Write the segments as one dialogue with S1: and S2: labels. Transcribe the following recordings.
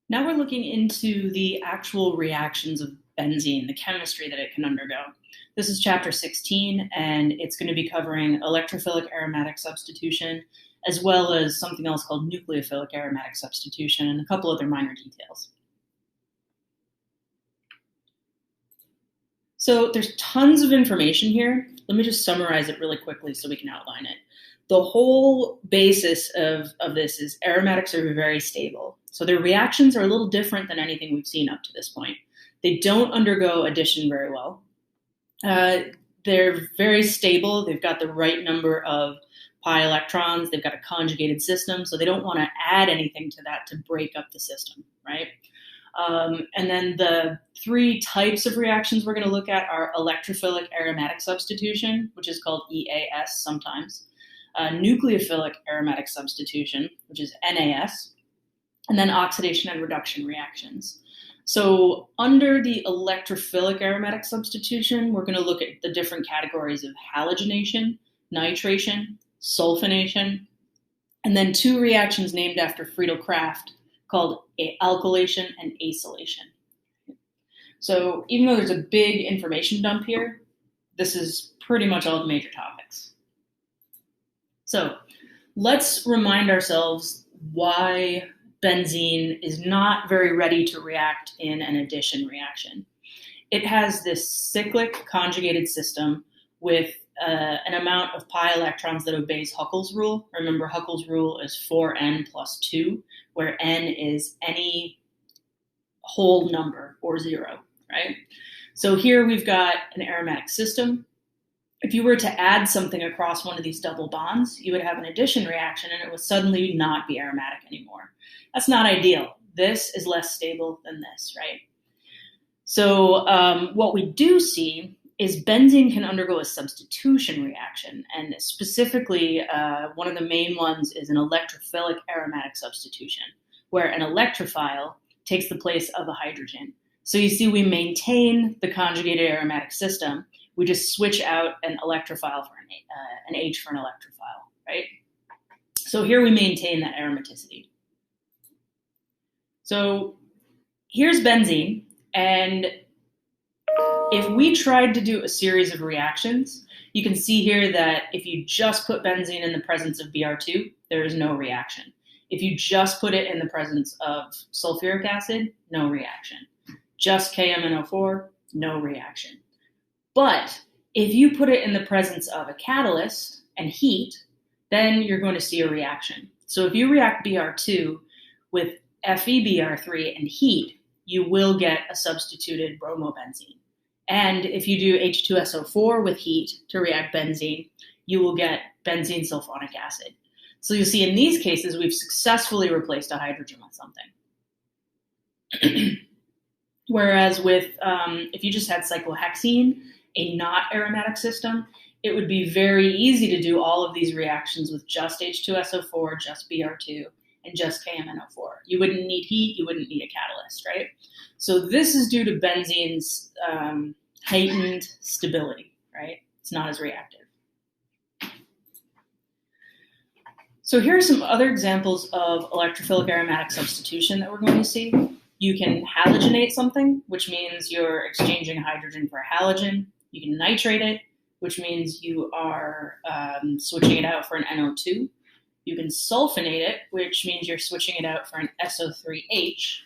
S1: Now we're looking into the actual reactions of benzene, the chemistry that it can undergo. This is chapter 16, and it's going to be covering electrophilic aromatic substitution, as well as something else called nucleophilic aromatic substitution, and a couple other minor details. So there's tons of information here. Let me just summarize it really quickly so we can outline it. The whole basis of this is aromatics are very stable. So their reactions are a little different than anything we've seen up to this point. They don't undergo addition very well. They're very stable. They've got the right number of pi electrons. They've got a conjugated system, so they don't want to add anything to that to break up the system, right? And then the three types of reactions we're going to look at are electrophilic aromatic substitution, which is called EAS sometimes, nucleophilic aromatic substitution, which is NAS, and then oxidation and reduction reactions. So under the electrophilic aromatic substitution, we're going to look at the different categories of halogenation, nitration, sulfonation, and then two reactions named after Friedel Crafts called alkylation and acylation. So even though there's a big information dump here, this is pretty much all the major topics. So let's remind ourselves why benzene is not very ready to react in an addition reaction. It has this cyclic conjugated system with an amount of pi electrons that obeys Huckel's rule. Remember, Huckel's rule is 4n plus 2, where n is any whole number or 0, right? So here we've got an aromatic system. If you were to add something across one of these double bonds, you would have an addition reaction and it would suddenly not be aromatic anymore. That's not ideal. This is less stable than this, right? So what we do see is benzene can undergo a substitution reaction, and specifically one of the main ones is an electrophilic aromatic substitution, where an electrophile takes the place of a hydrogen. So you see we maintain the conjugated aromatic system, we just switch out an electrophile for an H for an electrophile, right? So here we maintain that aromaticity. So here's benzene, and if we tried to do a series of reactions, you can see here that if you just put benzene in the presence of Br2, there is no reaction. If you just put it in the presence of sulfuric acid, no reaction. Just KMNO4, no reaction. But if you put it in the presence of a catalyst and heat, then you're going to see a reaction. So if you react Br2 with FeBr3 and heat, you will get a substituted bromobenzene. And if you do H2SO4 with heat to react benzene, you will get benzene sulfonic acid. So you'll see in these cases, we've successfully replaced a hydrogen with something. Whereas with, if you just had cyclohexene, a not aromatic system, it would be very easy to do all of these reactions with just H2SO4, just Br2, and just KMNO4. You wouldn't need heat, you wouldn't need a catalyst, right? So this is due to benzene's heightened stability, right? It's not as reactive. So here are some other examples of electrophilic aromatic substitution that we're going to see. You can halogenate something, which means you're exchanging hydrogen for a halogen. You can nitrate it, which means you are switching it out for an NO2. You can sulfonate it, which means you're switching it out for an SO3H.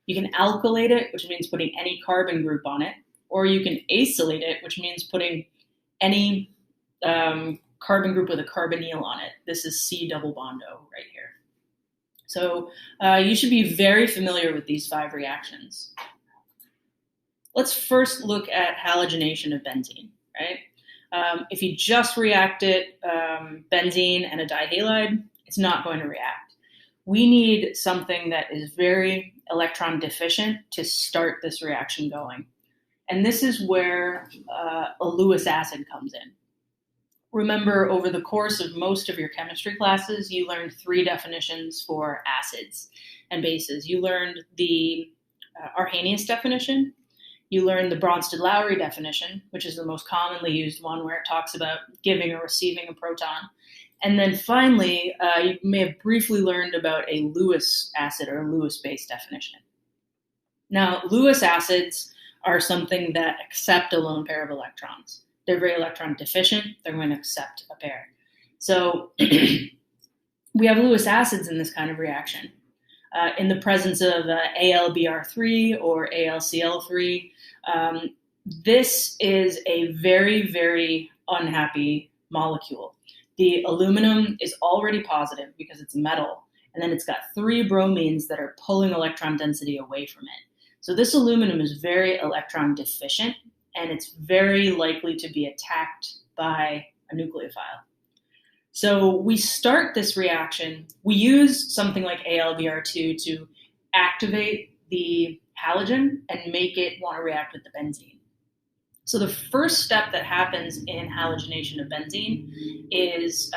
S1: You can alkylate it, which means putting any carbon group on it. Or you can acylate it, which means putting any carbon group with a carbonyl on it. This is C double bond O right here. So you should be very familiar with these 5 reactions. Let's first look at halogenation of benzene, right? If you just react it, benzene and a dihalide, it's not going to react. We need something that is very electron deficient to start this reaction going. And this is where a Lewis acid comes in. Remember, over the course of most of your chemistry classes, you learned 3 definitions for acids and bases. You learned the Arrhenius definition. You learned the Bronsted-Lowry definition, which is the most commonly used one, where it talks about giving or receiving a proton. And then finally, you may have briefly learned about a Lewis acid or Lewis base definition. Now, Lewis acids are something that accept a lone pair of electrons. They're very electron deficient. They're going to accept a pair. So we have Lewis acids in this kind of reaction. In the presence of AlBr3 or AlCl3, this is a very, very unhappy molecule. The aluminum is already positive because it's metal, and then it's got 3 bromines that are pulling electron density away from it. So this aluminum is very electron deficient, and it's very likely to be attacked by a nucleophile. So we start this reaction, we use something like AlBr2 to activate the halogen and make it want to react with the benzene. So the first step that happens in halogenation of benzene is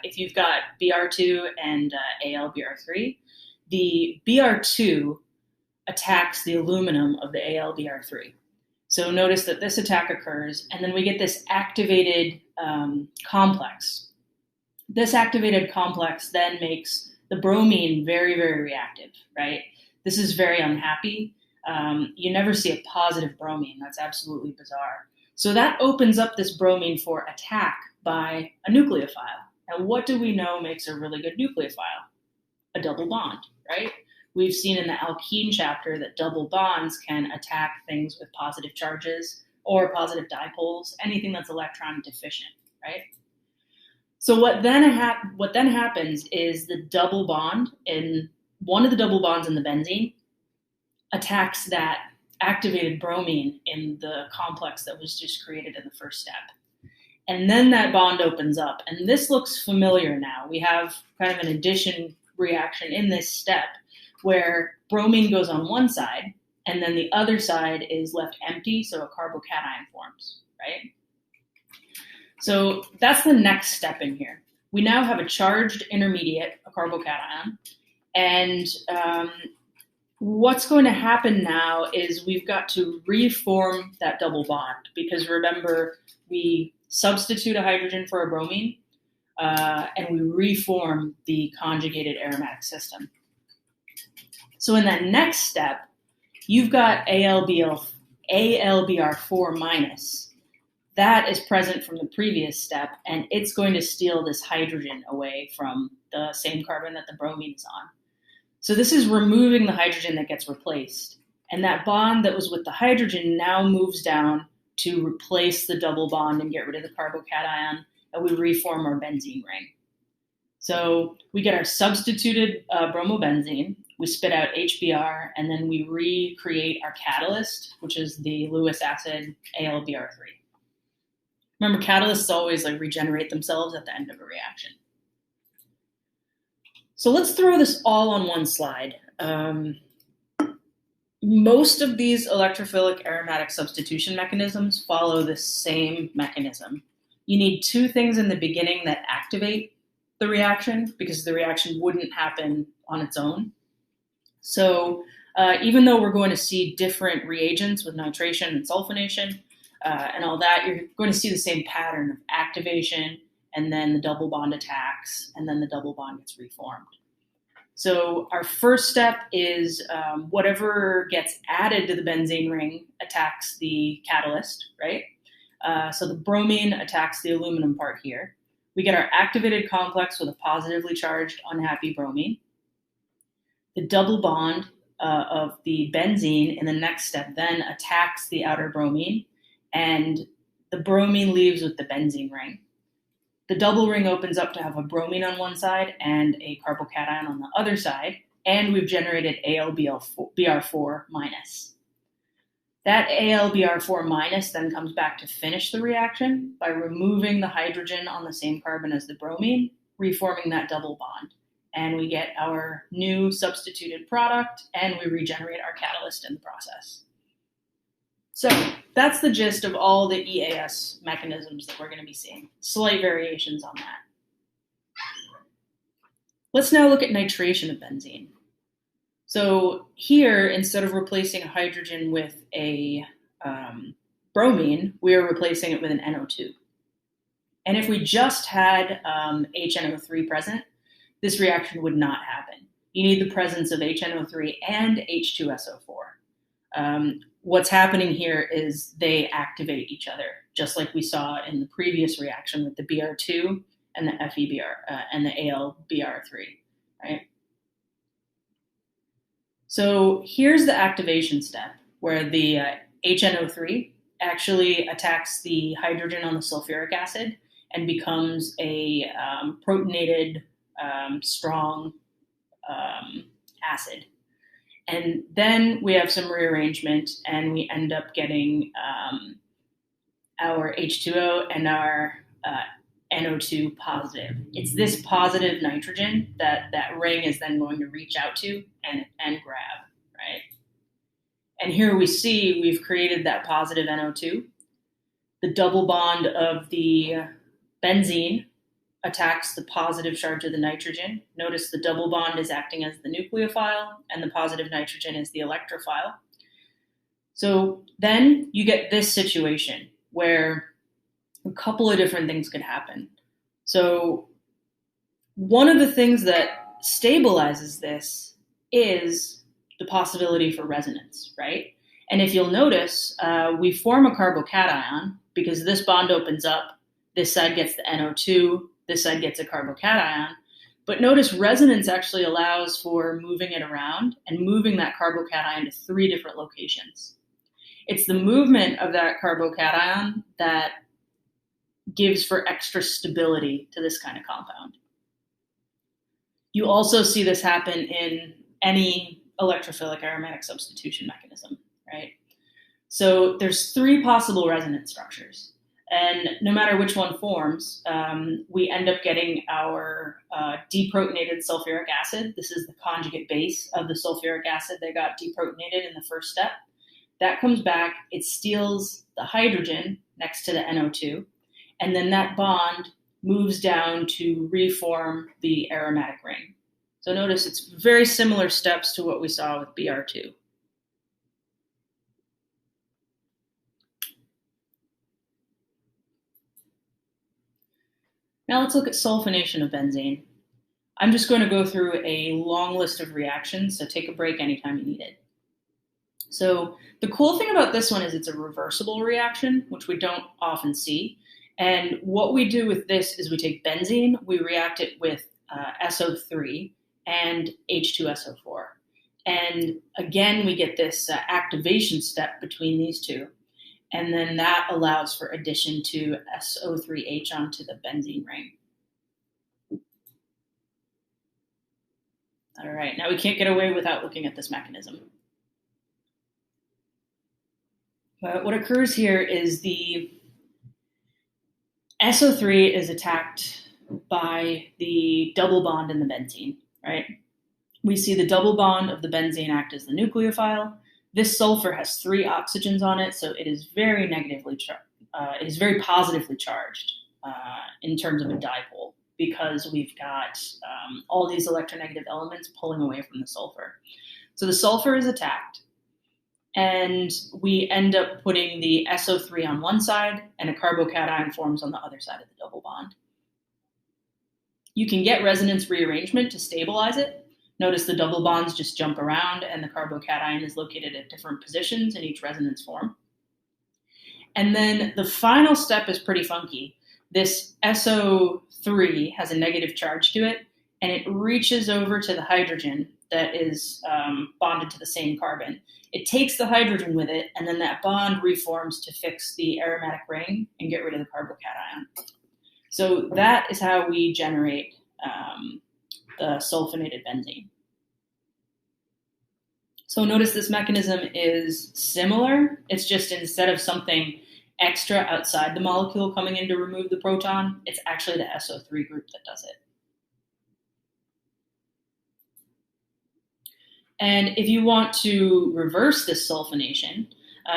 S1: if you've got Br2 and AlBr3, the Br2 attacks the aluminum of the AlBr3. So notice that this attack occurs, and then we get this activated complex. This activated complex then makes the bromine very, very reactive, right? This is very unhappy. You never see a positive bromine. That's absolutely bizarre. So that opens up this bromine for attack by a nucleophile. And what do we know makes a really good nucleophile? A double bond, right? We've seen in the alkene chapter that double bonds can attack things with positive charges or positive dipoles, anything that's electron deficient, right? So what then happens is the double bond in one of the double bonds in the benzene attacks that activated bromine in the complex that was just created in the first step. And then that bond opens up. And this looks familiar now. We have kind of an addition reaction in this step where bromine goes on one side and then the other side is left empty, so a carbocation forms, right? So that's the next step in here. We now have a charged intermediate, a carbocation, and what's going to happen now is we've got to reform that double bond because remember, we substitute a hydrogen for a bromine and we reform the conjugated aromatic system. So in that next step, you've got AlBr4 minus. That is present from the previous step, and it's going to steal this hydrogen away from the same carbon that the bromine is on. So this is removing the hydrogen that gets replaced. And that bond that was with the hydrogen now moves down to replace the double bond and get rid of the carbocation, and we reform our benzene ring. So we get our substituted bromobenzene, we spit out HBr, and then we recreate our catalyst, which is the Lewis acid AlBr3. Remember, catalysts always regenerate themselves at the end of a reaction. So let's throw this all on one slide. Most of these electrophilic aromatic substitution mechanisms follow the same mechanism. You need 2 things in the beginning that activate the reaction because the reaction wouldn't happen on its own. So even though we're going to see different reagents with nitration and sulfonation and all that, you're going to see the same pattern of activation, and then the double bond attacks, and then the double bond gets reformed. So our first step is whatever gets added to the benzene ring attacks the catalyst, right? So the bromine attacks the aluminum part here. We get our activated complex with a positively charged unhappy bromine. The double bond of the benzene in the next step then attacks the outer bromine, and the bromine leaves with the benzene ring. The double ring opens up to have a bromine on one side and a carbocation on the other side, and we've generated AlBr4 minus. That AlBr4 minus then comes back to finish the reaction by removing the hydrogen on the same carbon as the bromine, reforming that double bond. And we get our new substituted product, and we regenerate our catalyst in the process. So that's the gist of all the EAS mechanisms that we're going to be seeing. Slight variations on that. Let's now look at nitration of benzene. So here, instead of replacing a hydrogen with a bromine, we are replacing it with an NO2. And if we just had HNO3 present, this reaction would not happen. You need the presence of HNO3 and H2SO4. What's happening here is they activate each other, just like we saw in the previous reaction with the Br2 and the FeBr and the AlBr3, right? So here's the activation step where the HNO3 actually attacks the hydrogen on the sulfuric acid and becomes a protonated, strong acid. And then we have some rearrangement, and we end up getting our H2O and our NO2 positive. It's this positive nitrogen that that ring is then going to reach out to and grab, right? And here we see we've created that positive NO2. The double bond of the benzene attacks the positive charge of the nitrogen. Notice the double bond is acting as the nucleophile, and the positive nitrogen is the electrophile. So then you get this situation where a couple of different things could happen. So one of the things that stabilizes this is the possibility for resonance, right? And if you'll notice, we form a carbocation because this bond opens up, this side gets the NO2, this side gets a carbocation. But notice resonance actually allows for moving it around and moving that carbocation to 3 different locations. It's the movement of that carbocation that gives for extra stability to this kind of compound. You also see this happen in any electrophilic aromatic substitution mechanism, right? So there's 3 possible resonance structures. And no matter which one forms, we end up getting our deprotonated sulfuric acid. This is the conjugate base of the sulfuric acid that got deprotonated in the first step. That comes back, it steals the hydrogen next to the NO2, and then that bond moves down to reform the aromatic ring. So notice it's very similar steps to what we saw with Br2. Now let's look at sulfonation of benzene. I'm just going to go through a long list of reactions, so take a break anytime you need it. So the cool thing about this one is it's a reversible reaction, which we don't often see. And what we do with this is we take benzene, we react it with SO3 and H2SO4. And again, we get this activation step between these two. And then that allows for addition to SO3H onto the benzene ring. All right, now we can't get away without looking at this mechanism. What occurs here is the SO3 is attacked by the double bond in the benzene, right? We see the double bond of the benzene act as the nucleophile. This sulfur has 3 oxygens on it, so it is very negatively charged. It is very positively charged in terms of a dipole because we've got all these electronegative elements pulling away from the sulfur. So the sulfur is attacked, and we end up putting the SO3 on one side, and a carbocation forms on the other side of the double bond. You can get resonance rearrangement to stabilize it. Notice the double bonds just jump around and the carbocation is located at different positions in each resonance form. And then the final step is pretty funky. This SO3 has a negative charge to it, and it reaches over to the hydrogen that is bonded to the same carbon. It takes the hydrogen with it, and then that bond reforms to fix the aromatic ring and get rid of the carbocation. So that is how we generate the sulfonated benzene. So notice this mechanism is similar. It's just instead of something extra outside the molecule coming in to remove the proton, it's actually the SO3 group that does it. And if you want to reverse this sulfonation,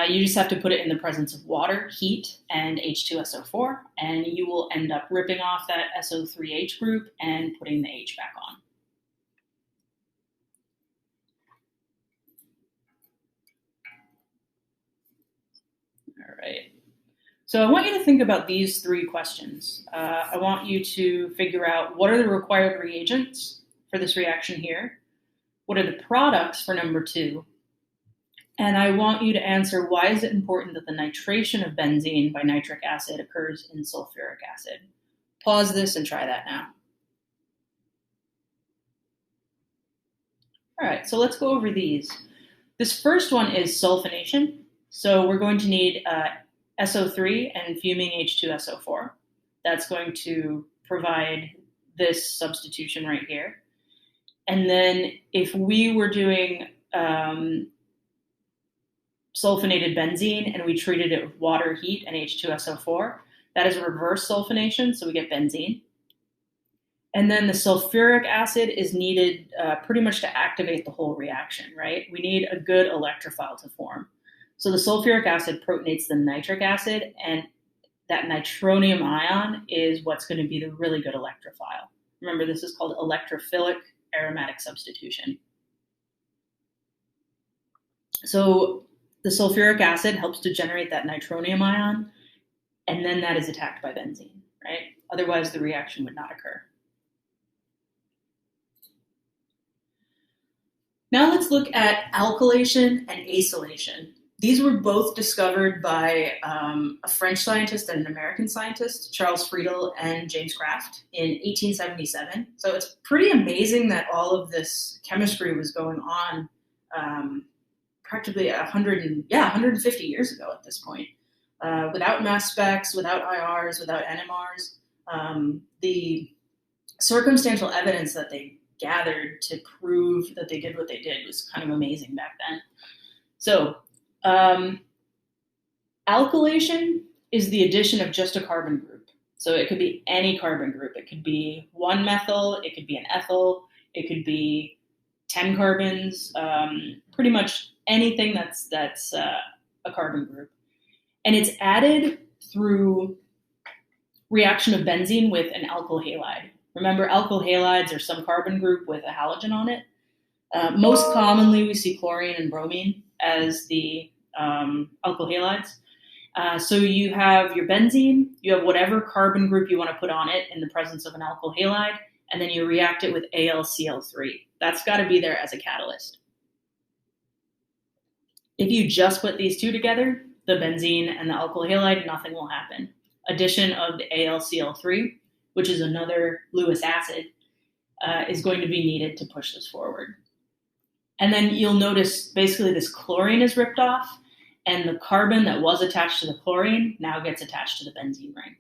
S1: you just have to put it in the presence of water, heat, and H2SO4, and you will end up ripping off that SO3H group and putting the H back on. All right. So I want you to think about these three questions. I want you to figure out what are the required reagents for this reaction here, what are the products for number 2, and I want you to answer why is it important that the nitration of benzene by nitric acid occurs in sulfuric acid. Pause this and try that now. All right, so let's go over these. This first one is sulfonation. So we're going to need SO3 and fuming H2SO4. That's going to provide this substitution right here. And then if we were doing sulfonated benzene and we treated it with water, heat, and H2SO4, that is reverse sulfonation, so we get benzene. And then the sulfuric acid is needed pretty much to activate the whole reaction, right? We need a good electrophile to form. So the sulfuric acid protonates the nitric acid, and that nitronium ion is what's going to be the really good electrophile. Remember, this is called electrophillic aromatic substitution. So the sulfuric acid helps to generate that nitronium ion, and then that is attacked by benzene, right? Otherwise, the reaction would not occur. Now let's look at alkylation and acylation. These were both discovered by a French scientist and an American scientist, Charles Friedel and James Kraft, in 1877. So it's pretty amazing that all of this chemistry was going on practically 150 years ago at this point, without mass specs, without IRs, without NMRs. The circumstantial evidence that they gathered to prove that they did what they did was kind of amazing back then. So alkylation is the addition of just a carbon group. So it could be any carbon group. It could be 1-methyl, it could be an ethyl, it could be 10 carbons, pretty much anything that's a carbon group. And it's added through reaction of benzene with an alkyl halide. Remember, alkyl halides are some carbon group with a halogen on it. Most commonly, we see chlorine and bromine as the alkyl halides. So you have your benzene, you have whatever carbon group you want to put on it in the presence of an alkyl halide, and then you react it with AlCl3. That's got to be there as a catalyst. If you just put these two together, the benzene and the alkyl halide, nothing will happen. Addition of the AlCl3, which is another Lewis acid, is going to be needed to push this forward. And then you'll notice basically this chlorine is ripped off, and the carbon that was attached to the chlorine now gets attached to the benzene ring.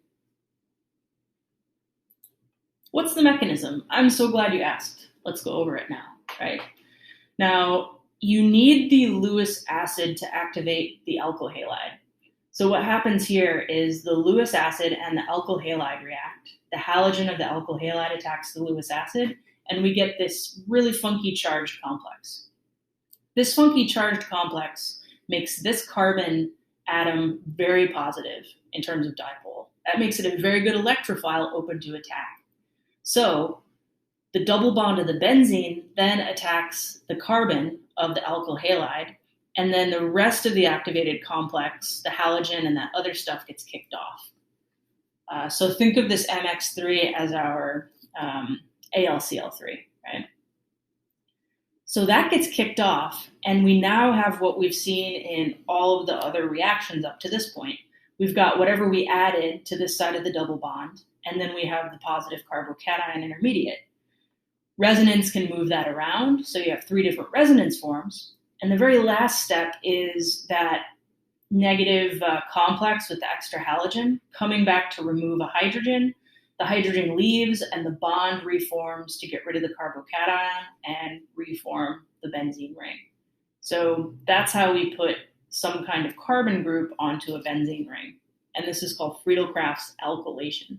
S1: What's the mechanism? I'm so glad you asked. Let's go over it now, right? Now, you need the Lewis acid to activate the alkyl halide. So what happens here is the Lewis acid and the alkyl halide react. The halogen of the alkyl halide attacks the Lewis acid, and we get this really funky charged complex. This funky charged complex makes this carbon atom very positive in terms of dipole. That makes it a very good electrophile open to attack. So the double bond of the benzene then attacks the carbon of the alkyl halide, and then the rest of the activated complex, the halogen and that other stuff, gets kicked off. So think of this MX3 as our AlCl3, right? So that gets kicked off, and we now have what we've seen in all of the other reactions up to this point. We've got whatever we added to this side of the double bond, and then we have the positive carbocation intermediate. Resonance can move that around, so you have 3 different resonance forms. And the very last step is that negative complex with the extra halogen coming back to remove a hydrogen. The hydrogen leaves and the bond reforms to get rid of the carbocation and reform the benzene ring. So that's how we put some kind of carbon group onto a benzene ring. And this is called Friedel-Crafts alkylation.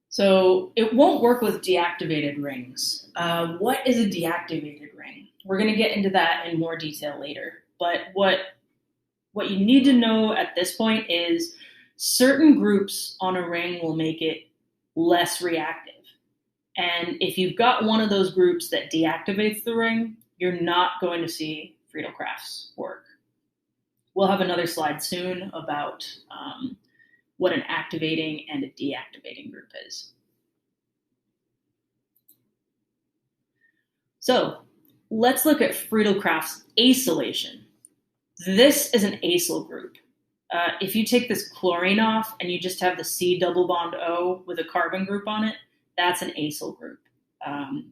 S1: So it won't work with deactivated rings. What is a deactivated ring? We're going to get into that in more detail later. But what you need to know at this point is certain groups on a ring will make it less reactive. And if you've got one of those groups that deactivates the ring, you're not going to see Friedel-Crafts work. We'll have another slide soon about what an activating and a deactivating group is. So let's look at Friedel-Crafts acylation. This is an acyl group. If you take this chlorine off and you just have the C double bond O with a carbon group on it, that's an acyl group.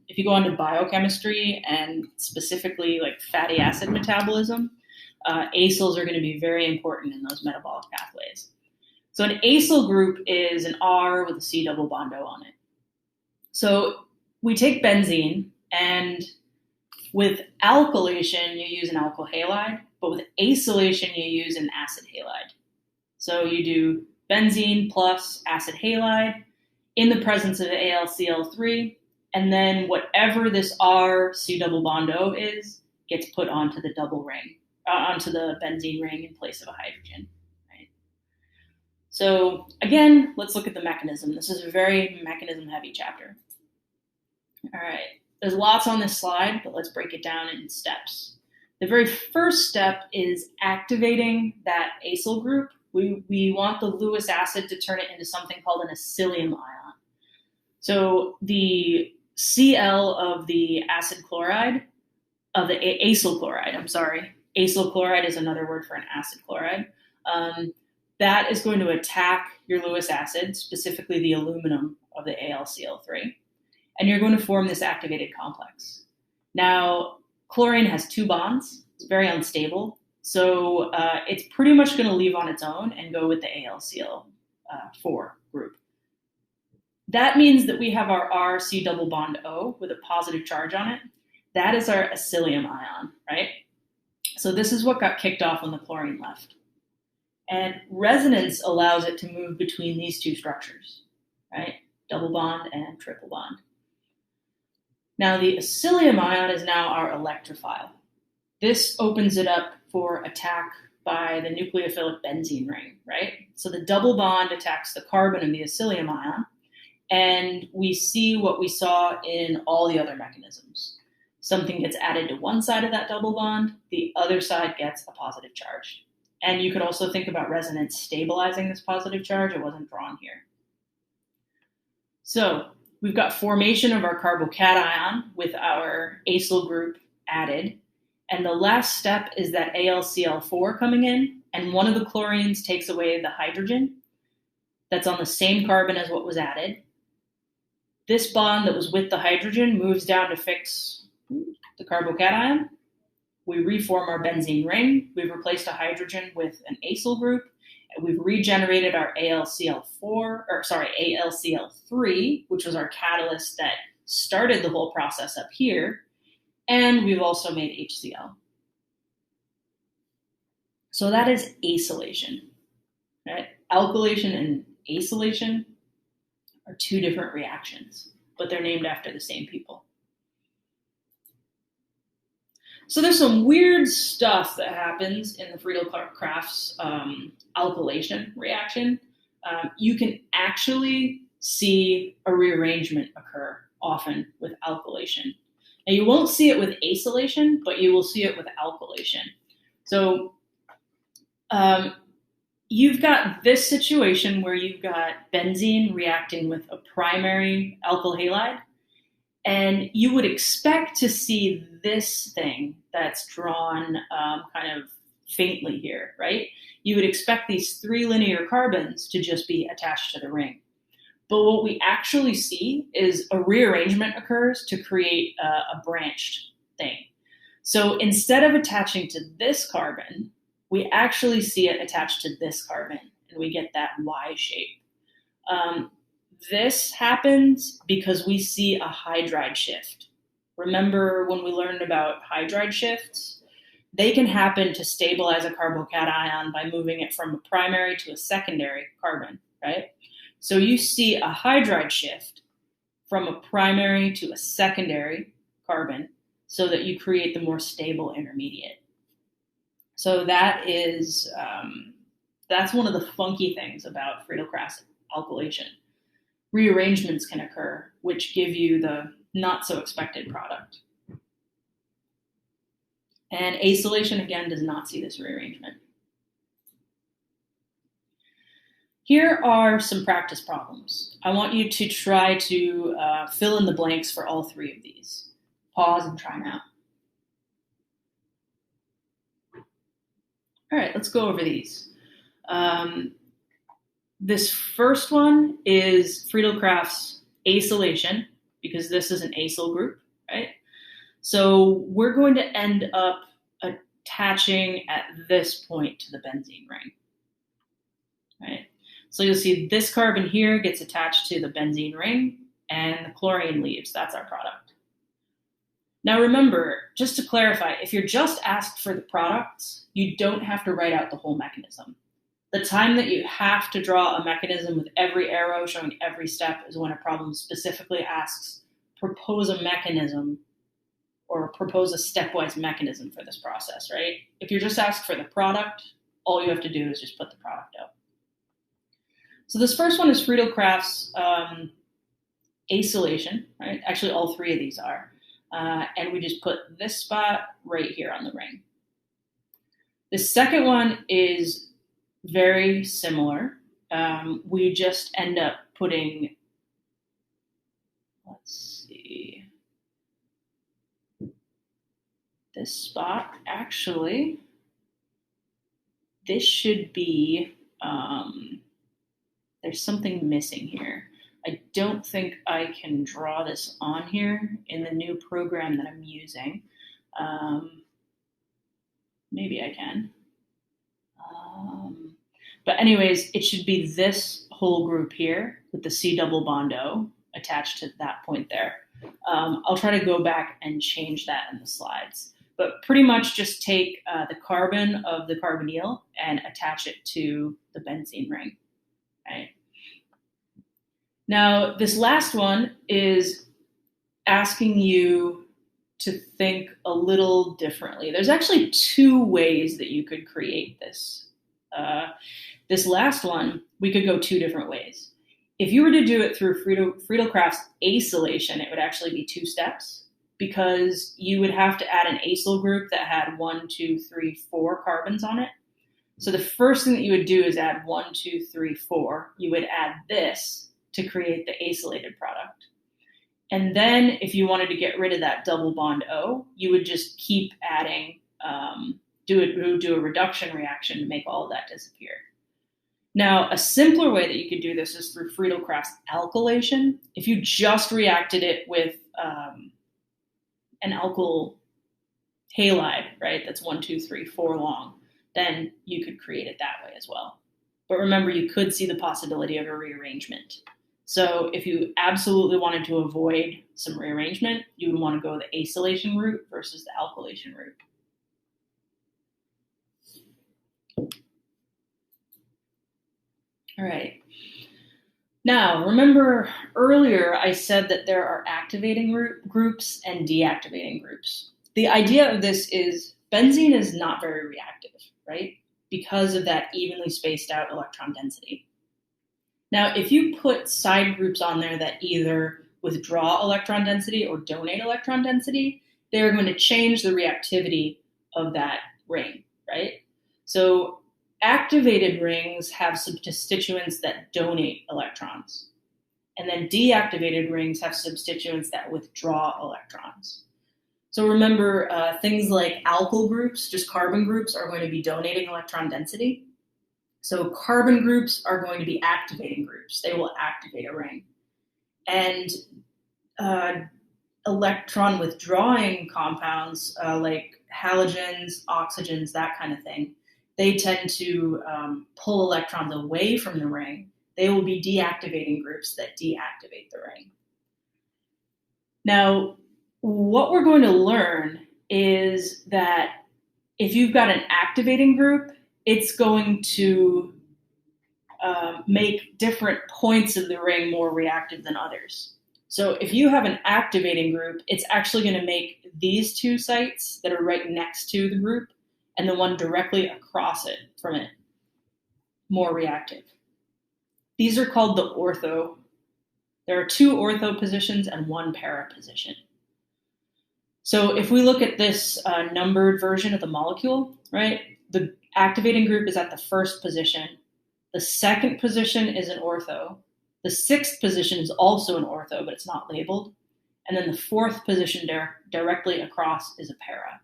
S1: If you go on to biochemistry and specifically like fatty acid metabolism, acyls are going to be very important in those metabolic pathways. So an acyl group is an R with a C double bond O on it. So we take benzene, and with alkylation, you use an alkyl halide, but with acylation, you use an acid halide. So you do benzene plus acid halide in the presence of AlCl3, and then whatever this R C double bond O is gets put onto the double ring, onto the benzene ring in place of a hydrogen. Right? So again, let's look at the mechanism. This is a very mechanism-heavy chapter. All right. There's lots on this slide, but let's break it down in steps. The very first step is activating that acyl group. We want the Lewis acid to turn it into something called an acylium ion. So the Cl of the acid chloride, of the acyl chloride, acyl chloride is another word for an acid chloride. That is going to attack your Lewis acid, specifically the aluminum of the AlCl3. And you're going to form this activated complex. Now, chlorine has 2 bonds. It's very unstable. So it's pretty much going to leave on its own and go with the AlCl4 group. That means that we have our RC double bond O with a positive charge on it. That is our acylium ion, right? So this is what got kicked off when the chlorine left. And resonance allows it to move between these 2 structures, right? Double bond and triple bond. Now, the acylium ion is now our electrophile. This opens it up for attack by the nucleophilic benzene ring, right? So the double bond attacks the carbon of the acylium ion, and we see what we saw in all the other mechanisms. Something gets added to one side of that double bond, the other side gets a positive charge. And you could also think about resonance stabilizing this positive charge. It wasn't drawn here. So we've got formation of our carbocation with our acyl group added. And the last step is that AlCl4 coming in, and one of the chlorines takes away the hydrogen that's on the same carbon as what was added. This bond that was with the hydrogen moves down to fix the carbocation. We reform our benzene ring. We've replaced a hydrogen with an acyl group. We've regenerated our AlCl3, which was our catalyst that started the whole process up here. And we've also made HCl. So that is acylation. Right? Alkylation and acylation are 2 different reactions, but they're named after the same people. So there's some weird stuff that happens in the Friedel-Crafts alkylation reaction. You can actually see a rearrangement occur often with alkylation. Now, you won't see it with acylation, but you will see it with alkylation. So you've got this situation where you've got benzene reacting with a primary alkyl halide, and you would expect to see this thing that's drawn kind of faintly here, right? You would expect these 3 linear carbons to just be attached to the ring. But what we actually see is a rearrangement occurs to create a branched thing. So instead of attaching to this carbon, we actually see it attached to this carbon, and we get that Y shape. This happens because we see a hydride shift. Remember when we learned about hydride shifts? They can happen to stabilize a carbocation by moving it from a primary to a secondary carbon, right? So you see a hydride shift from a primary to a secondary carbon so that you create the more stable intermediate. So that is, that's one of the funky things about Friedel-Crafts alkylation. Rearrangements can occur, which give you the not so expected product. And acylation, again, does not see this rearrangement. Here are some practice problems. I want you to try to fill in the blanks for all three of these. Pause and try now. All right, let's go over these. This first one is Friedel-Crafts acylation, because this is an acyl group, right? So we're going to end up attaching at this point to the benzene ring, right? So you'll see this carbon here gets attached to the benzene ring, and the chlorine leaves. That's our product. Now remember, just to clarify, if you're just asked for the products, you don't have to write out the whole mechanism. The time that you have to draw a mechanism with every arrow showing every step is when a problem specifically asks, propose a mechanism or propose a stepwise mechanism for this process, right? If you're just asked for the product, all you have to do is just put the product out. So this first one is Friedel-Crafts acylation, right? Actually, all three of these are. And we just put this spot right here on the ring. The second one is very similar. We just end up putting, let's see, this spot, actually, this should be, there's something missing here. I don't think I can draw this on here in the new program that I'm using. Maybe I can. But anyways, it should be this whole group here with the C double bond O attached to that point there. I'll try to go back and change that in the slides. But pretty much just take the carbon of the carbonyl and attach it to the benzene ring. Right? Now, this last one is asking you to think a little differently. There's actually two ways that you could create this. This last one, we could go two different ways. If you were to do it through Friedel-Crafts acylation, it would actually be two steps, because you would have to add an acyl group that had 1, 2, 3, 4 carbons on it. So the first thing that you would do is add 1, 2, 3, 4. You would add this to create the acylated product. And then if you wanted to get rid of that double bond O, you would just keep adding, do a reduction reaction to make all of that disappear. Now, a simpler way that you could do this is through Friedel-Crafts alkylation. If you just reacted it with an alkyl halide, right, that's 1, 2, 3, 4 long, then you could create it that way as well. But remember, you could see the possibility of a rearrangement. So if you absolutely wanted to avoid some rearrangement, you would want to go the acylation route versus the alkylation route. All right. Now, remember earlier I said that there are activating groups and deactivating groups. The idea of this is benzene is not very reactive, right? Because of that evenly spaced out electron density. Now, if you put side groups on there that either withdraw electron density or donate electron density, they're going to change the reactivity of that ring, right? So activated rings have substituents that donate electrons. And then deactivated rings have substituents that withdraw electrons. So remember, things like alkyl groups, just carbon groups, are going to be donating electron density. So carbon groups are going to be activating groups. They will activate a ring. And electron withdrawing compounds like halogens, oxygens, that kind of thing, they tend to pull electrons away from the ring. They will be deactivating groups that deactivate the ring. Now, what we're going to learn is that if you've got an activating group, it's going to make different points of the ring more reactive than others. So if you have an activating group, it's actually going to make these two sites that are right next to the group and the one directly across it from it more reactive. These are called the ortho. There are 2 ortho positions and 1 para position. So if we look at this numbered version of the molecule, right, the activating group is at the first position. The second position is an ortho. The sixth position is also an ortho, but it's not labeled. And then the fourth position directly across is a para.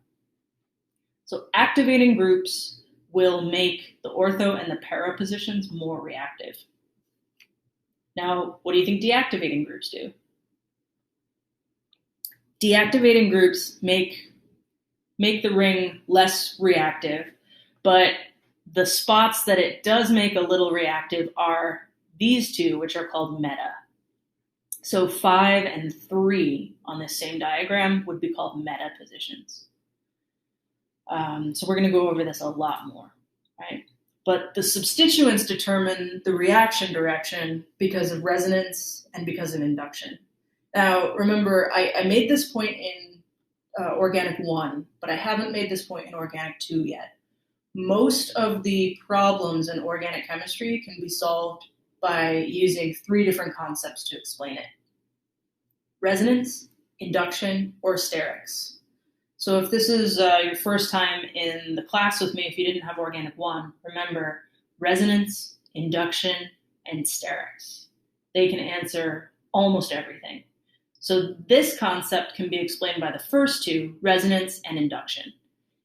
S1: So activating groups will make the ortho and the para positions more reactive. Now, what do you think deactivating groups do? Deactivating groups make the ring less reactive, but the spots that it does make a little reactive are these two, which are called meta. So 5 and 3 on this same diagram would be called meta positions. So we're going to go over this a lot more, right? But the substituents determine the reaction direction because of resonance and because of induction. Now, remember, I made this point in organic 1, but I haven't made this point in organic 2 yet. Most of the problems in organic chemistry can be solved by using 3 different concepts to explain it: resonance, induction, or sterics. So if this is your first time in the class with me, if you didn't have organic 1, remember resonance, induction, and sterics. They can answer almost everything. So this concept can be explained by the first 2, resonance and induction.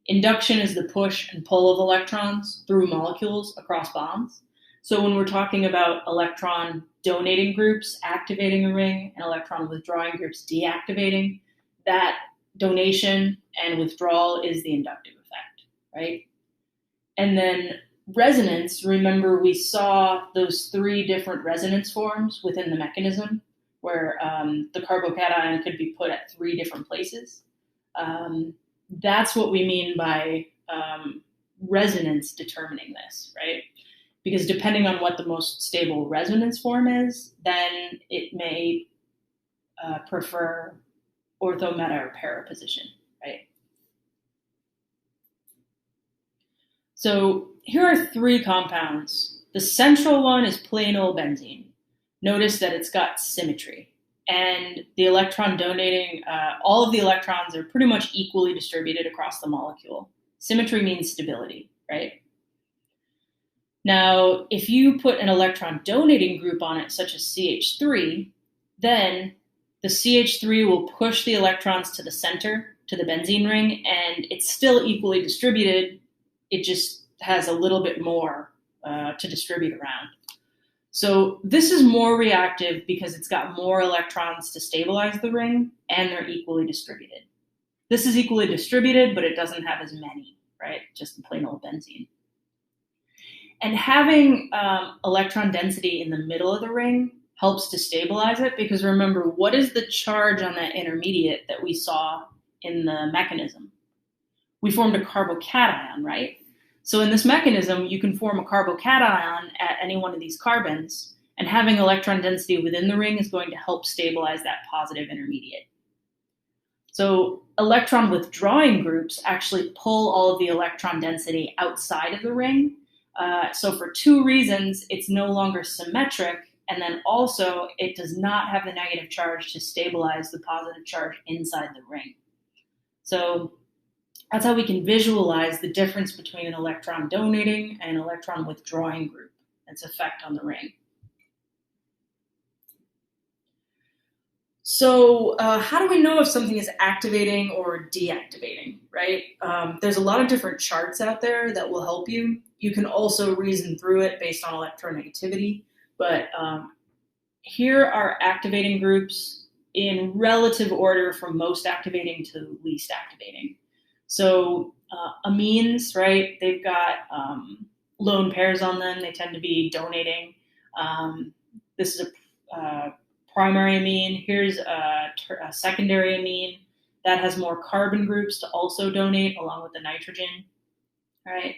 S1: Induction is the push and pull of electrons through molecules across bonds. So when we're talking about electron donating groups activating a ring and electron withdrawing groups deactivating, that donation and withdrawal is the inductive effect, right? And then resonance, remember we saw those 3 different resonance forms within the mechanism where the carbocation could be put at 3 different places. That's what we mean by resonance determining this, right? Because depending on what the most stable resonance form is, then it may prefer ortho, meta, or para position, right? So here are 3 compounds. The central one is plain old benzene. Notice that it's got symmetry. And the electron donating, all of the electrons are pretty much equally distributed across the molecule. Symmetry means stability, right? Now, if you put an electron donating group on it, such as CH3, then the CH3 will push the electrons to the center, to the benzene ring, and it's still equally distributed. It just has a little bit more to distribute around. So this is more reactive because it's got more electrons to stabilize the ring, and they're equally distributed. This is equally distributed, but it doesn't have as many, right? Just plain old benzene. And having electron density in the middle of the ring helps to stabilize it, because remember, what is the charge on that intermediate that we saw in the mechanism? We formed a carbocation, right? So in this mechanism, you can form a carbocation at any one of these carbons, and having electron density within the ring is going to help stabilize that positive intermediate. So electron withdrawing groups actually pull all of the electron density outside of the ring. So for 2 reasons, it's no longer symmetric, and then also it does not have the negative charge to stabilize the positive charge inside the ring. So that's how we can visualize the difference between an electron donating and an electron withdrawing group, its effect on the ring. So how do we know if something is activating or deactivating, right? There's a lot of different charts out there that will help you. You can also reason through it based on electronegativity, but here are activating groups in relative order from most activating to least activating. So amines, right, they've got lone pairs on them. They tend to be donating. This is a primary amine. Here's a secondary amine that has more carbon groups to also donate along with the nitrogen, right?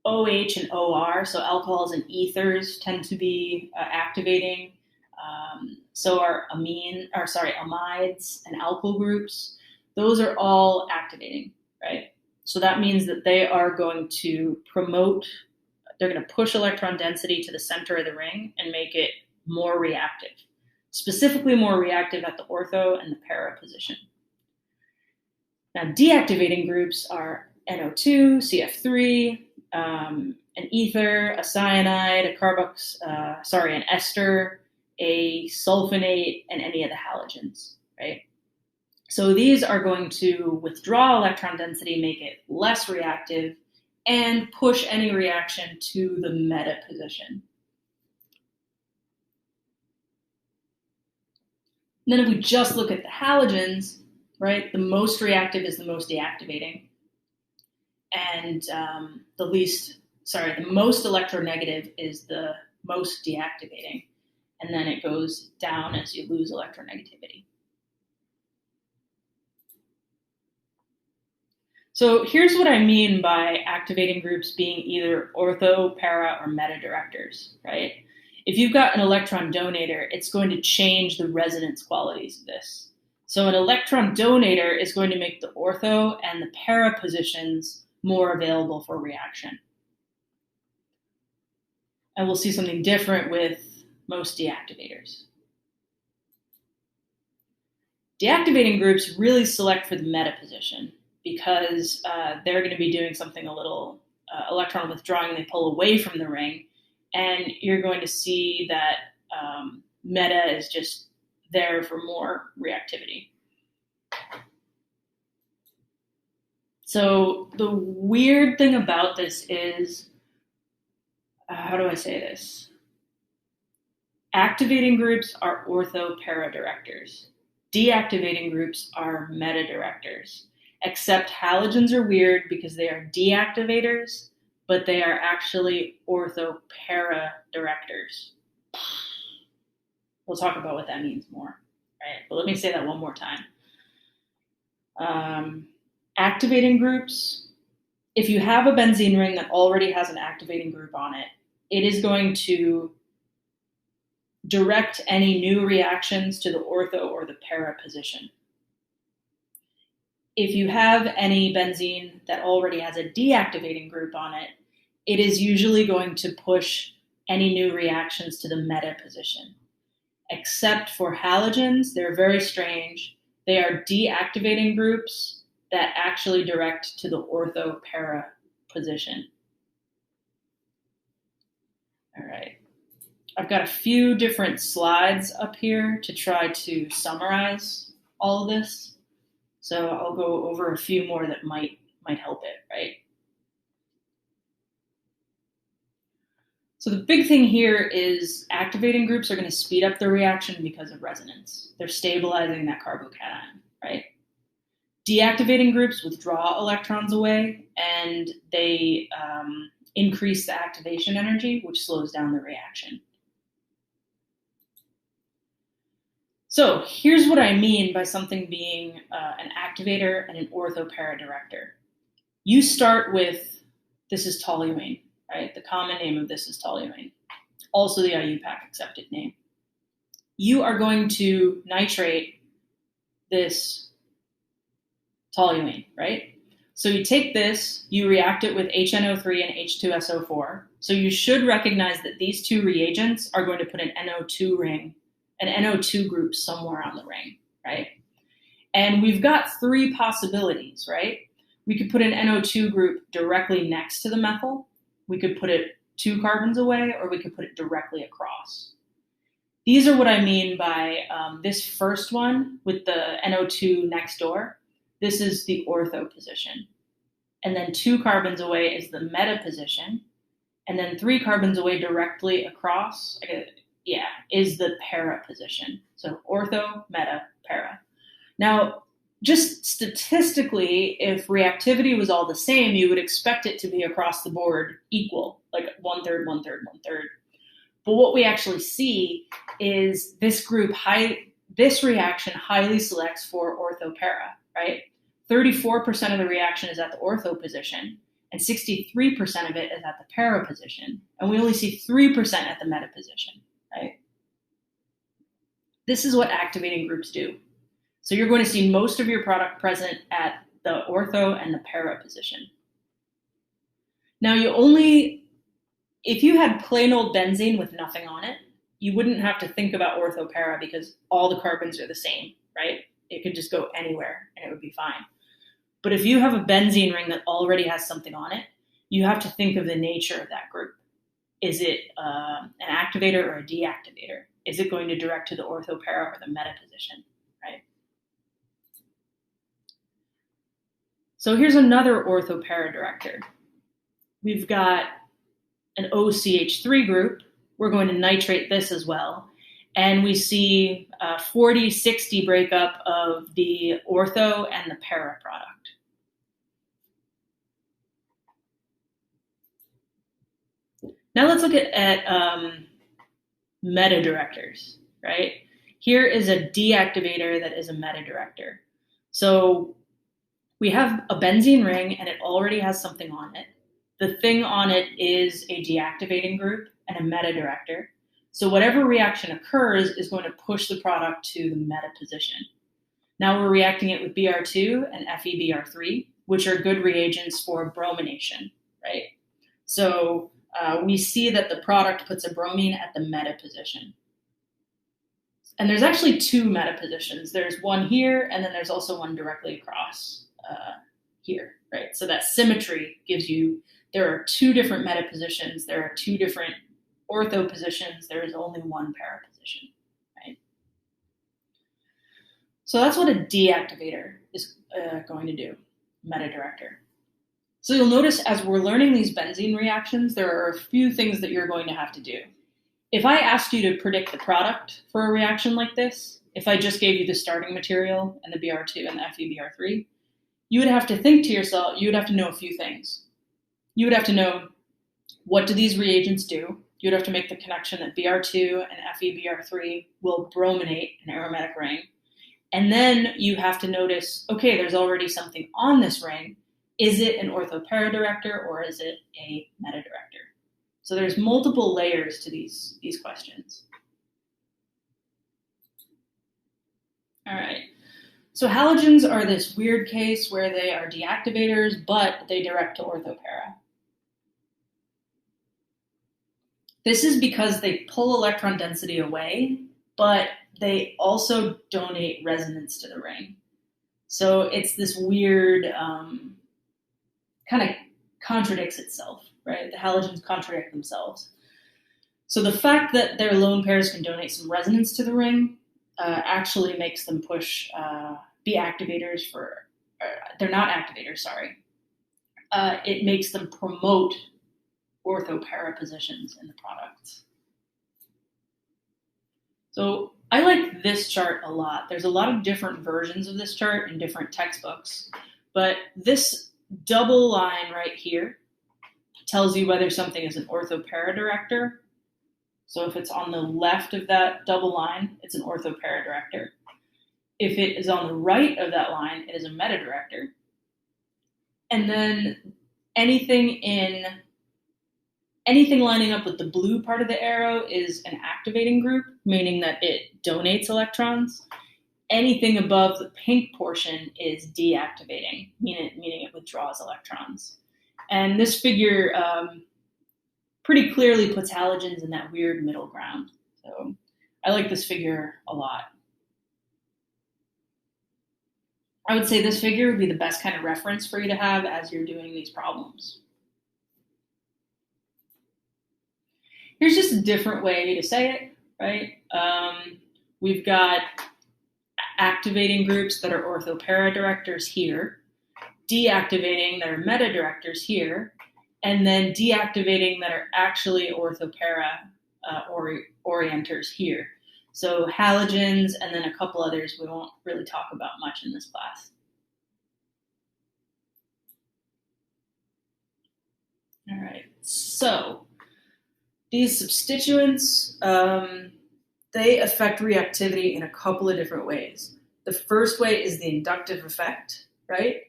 S1: OH and OR, so alcohols and ethers, tend to be activating. So are amides and alkyl groups. Those are all activating, right? So that means that they are going to they're going to push electron density to the center of the ring and make it more reactive, specifically more reactive at the ortho and the para position. Now, deactivating groups are NO2, CF3, an ether, a cyanide, an ester, a sulfonate, and any of the halogens, right? So these are going to withdraw electron density, make it less reactive, and push any reaction to the meta position. And then if we just look at the halogens, right, the most reactive is the most deactivating. And the most electronegative is the most deactivating. And then it goes down as you lose electronegativity. So here's what I mean by activating groups being either ortho, para, or meta directors, right? If you've got an electron donator, it's going to change the resonance qualities of this. So an electron donator is going to make the ortho and the para positions more available for reaction. And we'll see something different with most deactivators. Deactivating groups really select for the meta position because they're going to be doing something a little electron withdrawing. They pull away from the ring, and you're going to see that meta is just there for more reactivity. So the weird thing about this is, how do I say this? Activating groups are ortho-para directors. Deactivating groups are meta directors. Except halogens are weird because they are deactivators, but they are actually ortho-para directors. We'll talk about what that means more, right? But let me say that one more time. Activating groups, if you have a benzene ring that already has an activating group on it, it is going to direct any new reactions to the ortho or the para position. If you have any benzene that already has a deactivating group on it, it is usually going to push any new reactions to the meta position. Except for halogens, they're very strange. They are deactivating groups that actually direct to the ortho-para position. All right. I've got a few different slides up here to try to summarize all of this. So I'll go over a few more that might help it, right? So the big thing here is activating groups are going to speed up the reaction because of resonance. They're stabilizing that carbocation, right? Deactivating groups withdraw electrons away, and they increase the activation energy, which slows down the reaction. So here's what I mean by something being an activator and an ortho-para director. You start with, this is toluene, right? The common name of this is toluene, also the IUPAC accepted name. You are going to nitrate this toluene, right? So you take this, you react it with HNO3 and H2SO4. So you should recognize that these two reagents are going to put an NO2 ring, an NO2 group somewhere on the ring, right? And we've got three possibilities, right? We could put an NO2 group directly next to the methyl. We could put it 2 carbons away, or we could put it directly across. These are what I mean by this first one with the NO2 next door. This is the ortho position. And then 2 carbons away is the meta position. And then 3 carbons away directly across, is the para position. So ortho, meta, para. Now, just statistically, if reactivity was all the same, you would expect it to be across the board equal, like 1/3, 1/3, 1/3. But what we actually see is this reaction highly selects for ortho-para, right? 34% of the reaction is at the ortho position, and 63% of it is at the para position. And we only see 3% at the meta position, right? This is what activating groups do. So you're going to see most of your product present at the ortho and the para position. Now if you had plain old benzene with nothing on it, you wouldn't have to think about ortho-para because all the carbons are the same, right? It could just go anywhere and it would be fine. But if you have a benzene ring that already has something on it, you have to think of the nature of that group. Is it an activator or a deactivator? Is it going to direct to the orthopara or the meta position, right? So here's another orthopara director. We've got an OCH3 group. We're going to nitrate this as well. And we see 40-60 breakup of the ortho and the para product. Now let's look at meta directors, right? Here is a deactivator that is a meta director. So we have a benzene ring and it already has something on it. The thing on it is a deactivating group and a meta director. So whatever reaction occurs is going to push the product to the meta position. Now we're reacting it with Br2 and FeBr3, which are good reagents for bromination, right? So we see that the product puts a bromine at the meta position. And there's actually two meta positions. There's one here, and then there's also one directly across here, right? So that symmetry gives you, there are two different meta positions, there are two different ortho positions, there is only one para position, right? So that's what a deactivator is going to do, meta director. So you'll notice as we're learning these benzene reactions, there are a few things that you're going to have to do. If I asked you to predict the product for a reaction like this, if I just gave you the starting material and the Br2 and the FeBr3, you would have to think to yourself, you would have to know a few things. You would have to know, what do these reagents do? You would have to make the connection that Br2 and FeBr3 will brominate an aromatic ring. And then you have to notice, okay, there's already something on this ring. Is it an orthopara director or is it a meta director? So there's multiple layers to these questions. All right. So halogens are this weird case where they are deactivators, but they direct to orthopara. This is because they pull electron density away, but they also donate resonance to the ring. So it's this weird, kind of contradicts itself, right? The halogens contradict themselves. So the fact that their lone pairs can donate some resonance to the ring actually makes them push, be activators for, they're not activators, sorry. It makes them promote orthopara positions in the products. So I like this chart a lot. There's a lot of different versions of this chart in different textbooks, but this double line right here tells you whether something is an orthopara director. So if it's on the left of that double line, it's an orthopara director. If it is on the right of that line, it is a meta director. And then anything lining up with the blue part of the arrow is an activating group, meaning that it donates electrons. Anything above the pink portion is deactivating, meaning it withdraws electrons. And this figure pretty clearly puts halogens in that weird middle ground. So I like this figure a lot. I would say this figure would be the best kind of reference for you to have as you're doing these problems. Here's just a different way to say it, right? We've got activating groups that are orthopara directors here, deactivating that are meta directors here, and then deactivating that are actually orthopara orienters here. So halogens and then a couple others we won't really talk about much in this class. All right, so these substituents, they affect reactivity in a couple of different ways. The first way is the inductive effect, right?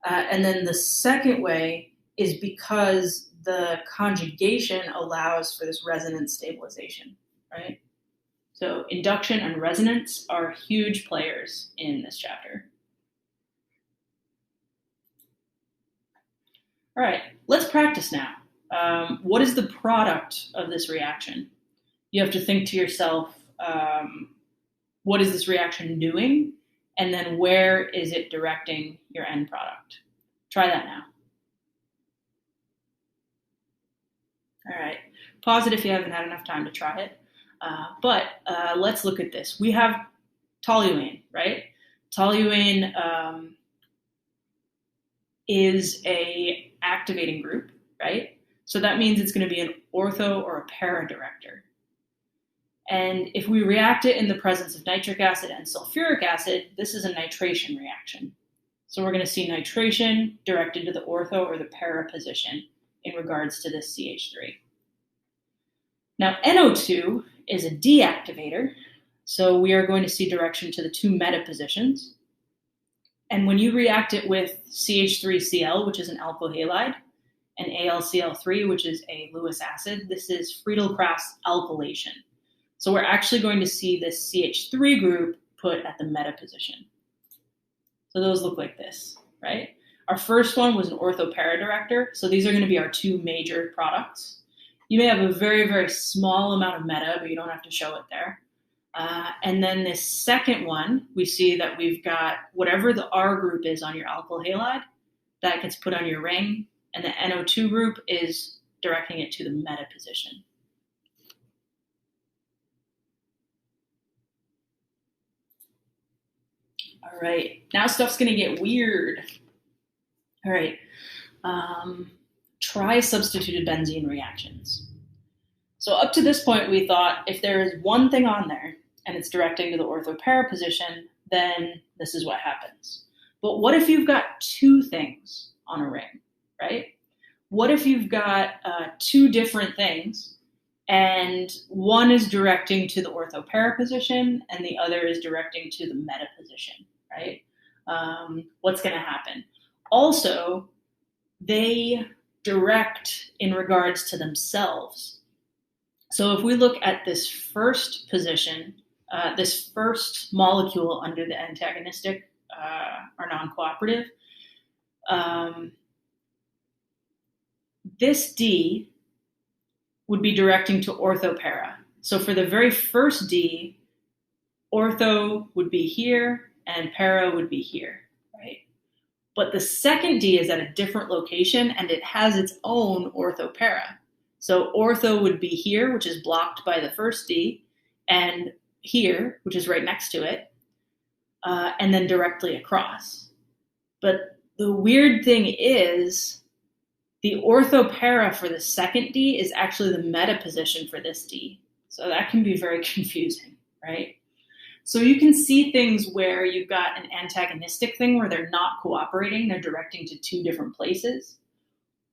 S1: And then the second way is because the conjugation allows for this resonance stabilization, right? So induction and resonance are huge players in this chapter. All right, let's practice now. What is the product of this reaction? You have to think to yourself, what is this reaction doing? and then where is it directing your end product? Try that now. All right, pause it if you haven't had enough time to try it. But let's look at this. We have toluene, right? Toluene is a activating group, right? So that means it's going to be an ortho or a para director. And if we react it in the presence of nitric acid and sulfuric acid, this is a nitration reaction. So we're going to see nitration directed to the ortho or the para position in regards to this CH3. Now, NO2 is a deactivator, so we are going to see direction to the two meta positions. And when you react it with CH3Cl, which is an alkyl halide, and AlCl3, which is a Lewis acid, this is Friedel-Crafts alkylation. So we're actually going to see this CH3 group put at the meta position. So those look like this, right? Our first one was an ortho-para director, so these are going to be our two major products. You may have a very, very small amount of meta, but you don't have to show it there. And then this second one, we see that we've got whatever the R group is on your alkyl halide, that gets put on your ring, and the NO2 group is directing it to the meta position. All right, now stuff's gonna get weird. All right, try substituted benzene reactions. So up to this point, we thought if there is one thing on there and it's directing to the ortho-para position, then this is what happens. But what if you've got two things on a ring, right? What if you've got two different things and one is directing to the ortho-para position and the other is directing to the meta position, right? What's going to happen? Also, they direct in regards to themselves. So if we look at this first position, this first molecule under the antagonistic or non-cooperative, this D would be directing to ortho-para. So for the very first D, ortho would be here and para would be here, right? But the second D is at a different location and it has its own ortho-para. So ortho would be here, which is blocked by the first D, and here, which is right next to it, and then directly across. But the weird thing is the ortho-para for the second D is actually the meta position for this D. So that can be very confusing, right? So you can see things where you've got an antagonistic thing where they're not cooperating, they're directing to two different places.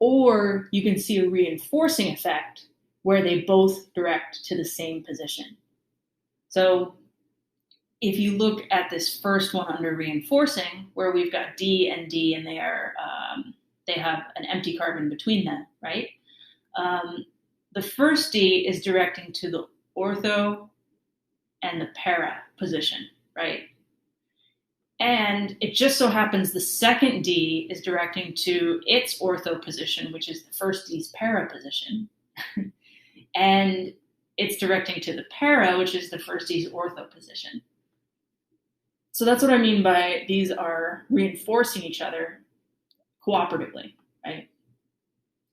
S1: Or you can see a reinforcing effect where they both direct to the same position. So if you look at this first one under reinforcing, where we've got D and D and they have an empty carbon between them, right? The first D is directing to the ortho and the para position, right? And it just so happens the second D is directing to its ortho position, which is the first D's para position. And it's directing to the para, which is the first D's ortho position. So that's what I mean by these are reinforcing each other cooperatively, right?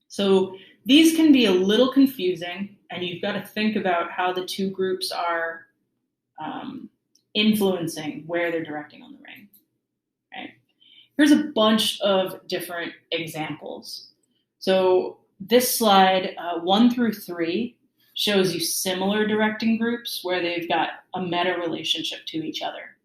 S1: So these can be a little confusing, and you've got to think about how the two groups are influencing where they're directing on the ring. Right? Here's a bunch of different examples. So this slide 1 through 3 shows you similar directing groups where they've got a meta relationship to each other.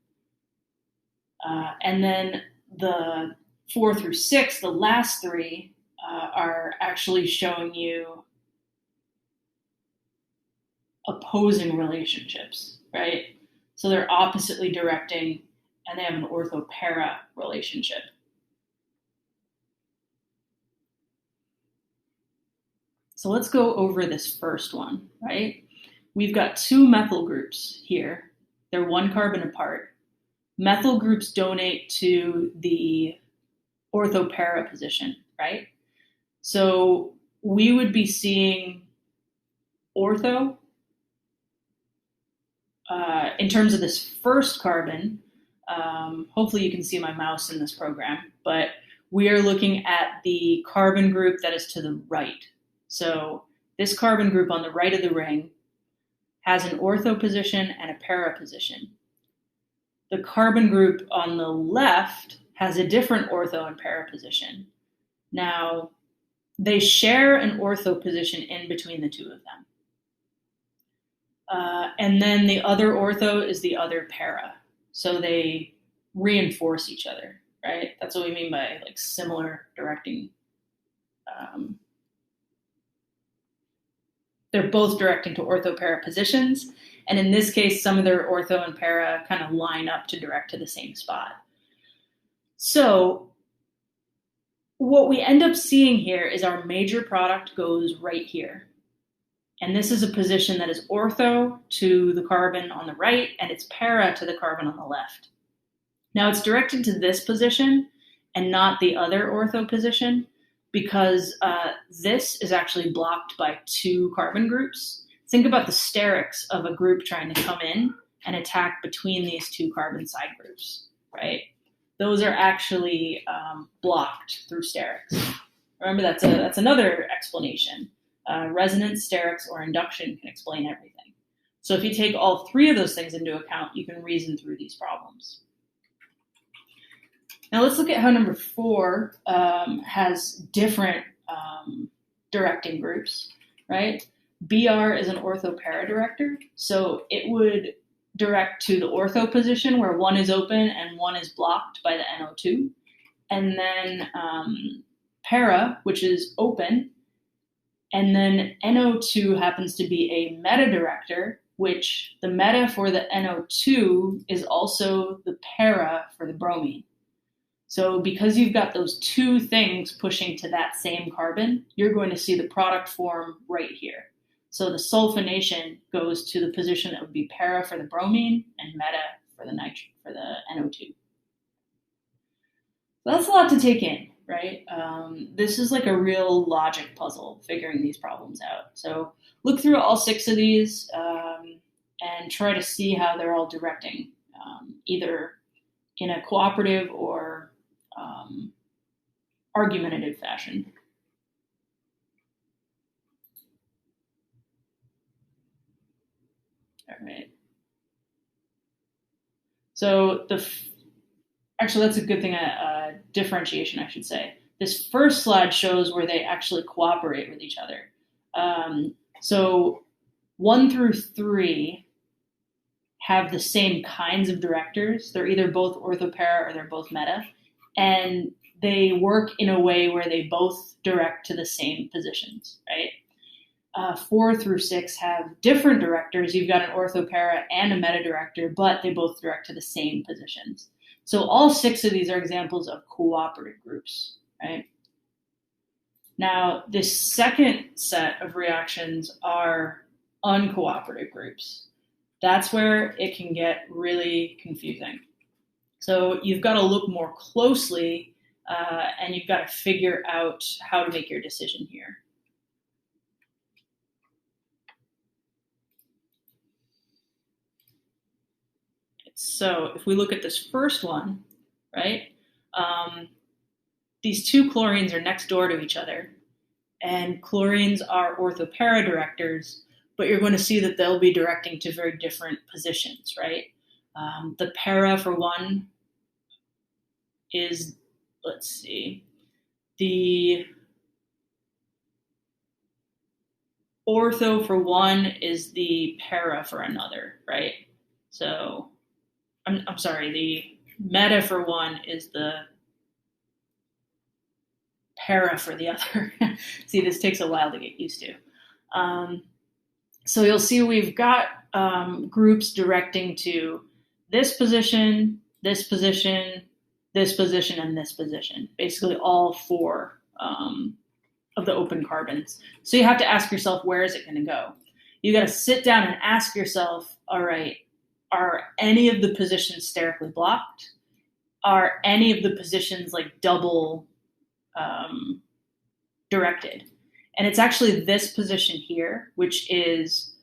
S1: And then the 4 through 6, the last three, are actually showing you opposing relationships, right? So they're oppositely directing and they have an ortho-para relationship. So let's go over this first one, right? We've got two methyl groups here. They're one carbon apart. Methyl groups donate to the ortho-para position, right? So we would be seeing ortho in terms of this first carbon. Hopefully you can see my mouse in this program, but we are looking at the carbon group that is to the right. So this carbon group on the right of the ring has an ortho position and a para position. The carbon group on the left has a different ortho and para position. Now, they share an ortho position in between the two of them. And then the other ortho is the other para. So they reinforce each other, right? That's what we mean by like similar directing. They're both directing to ortho-para positions. And in this case, some of their ortho and para kind of line up to direct to the same spot. So what we end up seeing here is our major product goes right here. And this is a position that is ortho to the carbon on the right, and it's para to the carbon on the left. Now it's directed to this position and not the other ortho position because this is actually blocked by two carbon groups. Think about the sterics of a group trying to come in and attack between these two carbon side groups, right? Those are actually blocked through sterics. Remember, that's another explanation. Resonance, sterics, or induction can explain everything. So if you take all three of those things into account, you can reason through these problems. Now let's look at how number 4 has different directing groups, right? BR is an ortho-para director, so it would direct to the ortho position where one is open and one is blocked by the NO2. And then para, which is open, and then NO2 happens to be a meta director, which the meta for the NO2 is also the para for the bromine. So because you've got those two things pushing to that same carbon, you're going to see the product form right here. So the sulfonation goes to the position that would be para for the bromine and meta for the NO2. So that's a lot to take in, right? This is like a real logic puzzle, figuring these problems out. So look through all 6 of these and try to see how they're all directing, either in a cooperative or argumentative fashion. All right. So actually, that's a good thing, differentiation, I should say. This first slide shows where they actually cooperate with each other. So 1 through 3 have the same kinds of directors. They're either both ortho-para or they're both meta. And they work in a way where they both direct to the same positions, right? 4 through 6 have different directors. You've got an ortho-para and a meta director, but they both direct to the same positions. So all 6 of these are examples of cooperative groups, right? Now, this second set of reactions are uncooperative groups. That's where it can get really confusing. So you've got to look more closely and you've got to figure out how to make your decision here. So if we look at this first one, right, these two chlorines are next door to each other, and chlorines are ortho-para directors, but you're going to see that they'll be directing to very different positions, right? The para for one is, let's see, the ortho for one is the para for another, right? So, I'm sorry, the meta for one is the para for the other. See, this takes a while to get used to. So you'll see we've got groups directing to this position, this position, this position, and this position. Basically all 4 of the open carbons. So you have to ask yourself, where is it going to go? You got to sit down and ask yourself, all right, are any of the positions sterically blocked? Are any of the positions like double directed? And it's actually this position here, which is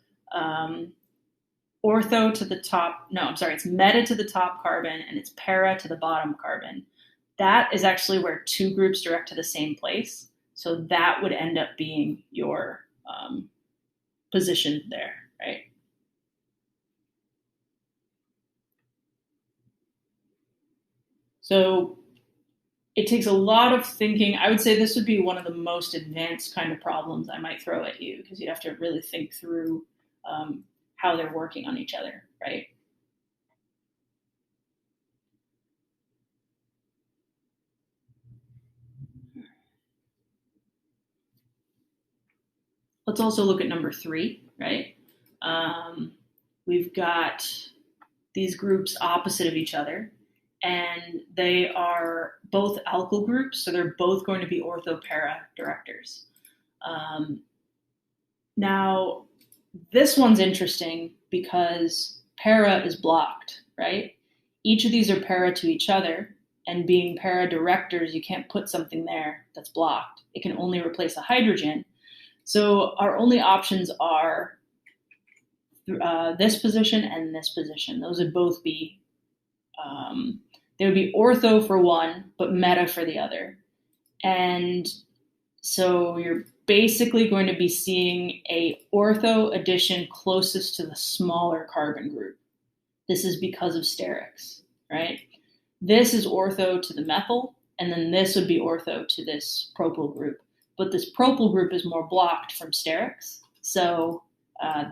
S1: ortho to the top, no, I'm sorry, it's meta to the top carbon and it's para to the bottom carbon. That is actually where two groups direct to the same place. So that would end up being your position there, right? So it takes a lot of thinking. I would say this would be one of the most advanced kind of problems I might throw at you because you'd have to really think through how they're working on each other, right? Let's also look at number 3, right? We've got these groups opposite of each other, and they are both alkyl groups, so they're both going to be orthopara directors. Now, this one's interesting because para is blocked, right? Each of these are para to each other, and being para directors, you can't put something there that's blocked. It can only replace a hydrogen. So our only options are this position and this position. Those would both be, they would be ortho for one, but meta for the other. And so you're basically going to be seeing a ortho addition closest to the smaller carbon group. This is because of sterics, right? This is ortho to the methyl, and then this would be ortho to this propyl group. But this propyl group is more blocked from sterics, so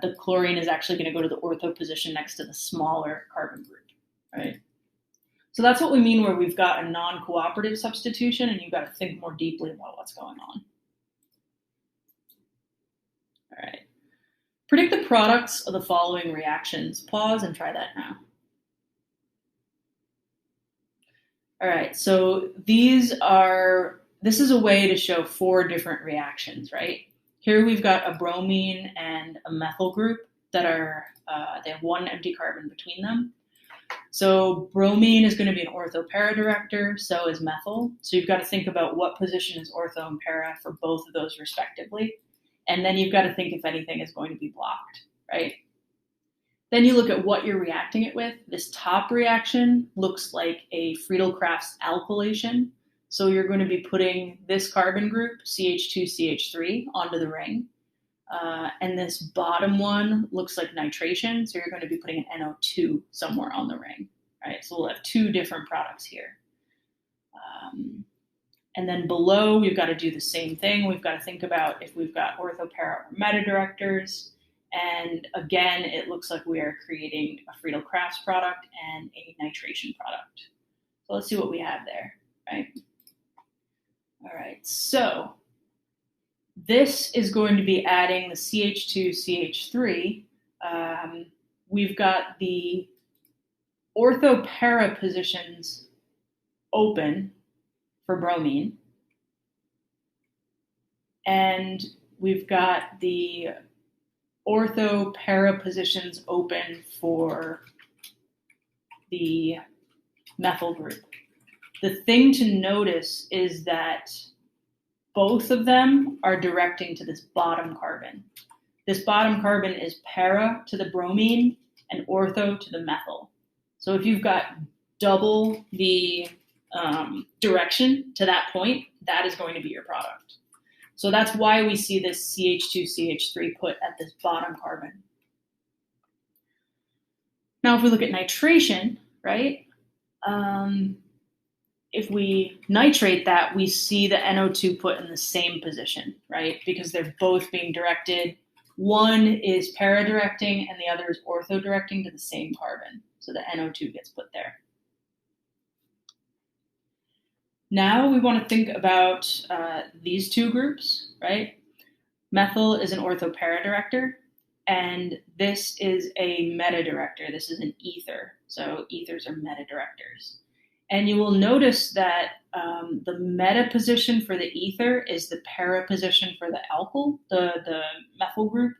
S1: the chlorine is actually going to go to the ortho position next to the smaller carbon group, right? So that's what we mean where we've got a non-cooperative substitution, and you've got to think more deeply about what's going on. All right. Predict the products of the following reactions. Pause and try that now. All right, so this is a way to show 4 different reactions, right? Here we've got a bromine and a methyl group that are, they have one empty carbon between them. So bromine is going to be an ortho-para director, so is methyl. So you've got to think about what position is ortho and para for both of those respectively. And then you've got to think if anything is going to be blocked, right? Then you look at what you're reacting it with. This top reaction looks like a Friedel-Crafts alkylation. So you're going to be putting this carbon group, CH2CH3, onto the ring. And this bottom one looks like nitration. So you're going to be putting an NO2 somewhere on the ring. Right? So we'll have 2 different products here. And then below, we've got to do the same thing. We've got to think about if we've got orthopara or meta directors. And again, it looks like we are creating a Friedel-Crafts product and a nitration product. So let's see what we have there, right? All right, so this is going to be adding the CH2CH3. We've got the ortho-para positions open for bromine. And we've got the ortho-para positions open for the methyl group. The thing to notice is that both of them are directing to this bottom carbon. This bottom carbon is para to the bromine and ortho to the methyl. So if you've got double the direction to that point, that is going to be your product. So that's why we see this CH2CH3 put at this bottom carbon. Now, if we look at nitration, right? If we nitrate that, we see the NO2 put in the same position, right? Because they're both being directed. One is para-directing and the other is ortho-directing to the same carbon. So the NO2 gets put there. Now we want to think about these 2 groups, right? Methyl is an ortho-para director, and this is a meta director. This is an ether. So ethers are meta directors. And you will notice that the meta position for the ether is the para position for the alkyl, the methyl group.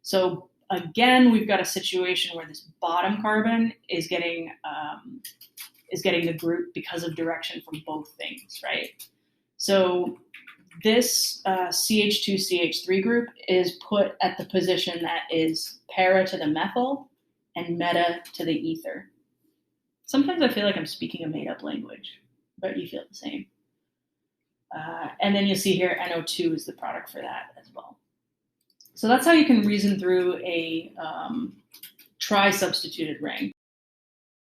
S1: So again, we've got a situation where this bottom carbon is getting the group because of direction from both things, right? So this CH2CH3 group is put at the position that is para to the methyl, and meta to the ether. Sometimes I feel like I'm speaking a made-up language, but you feel the same. And then you'll see here NO2 is the product for that as well. So that's how you can reason through a tri-substituted ring.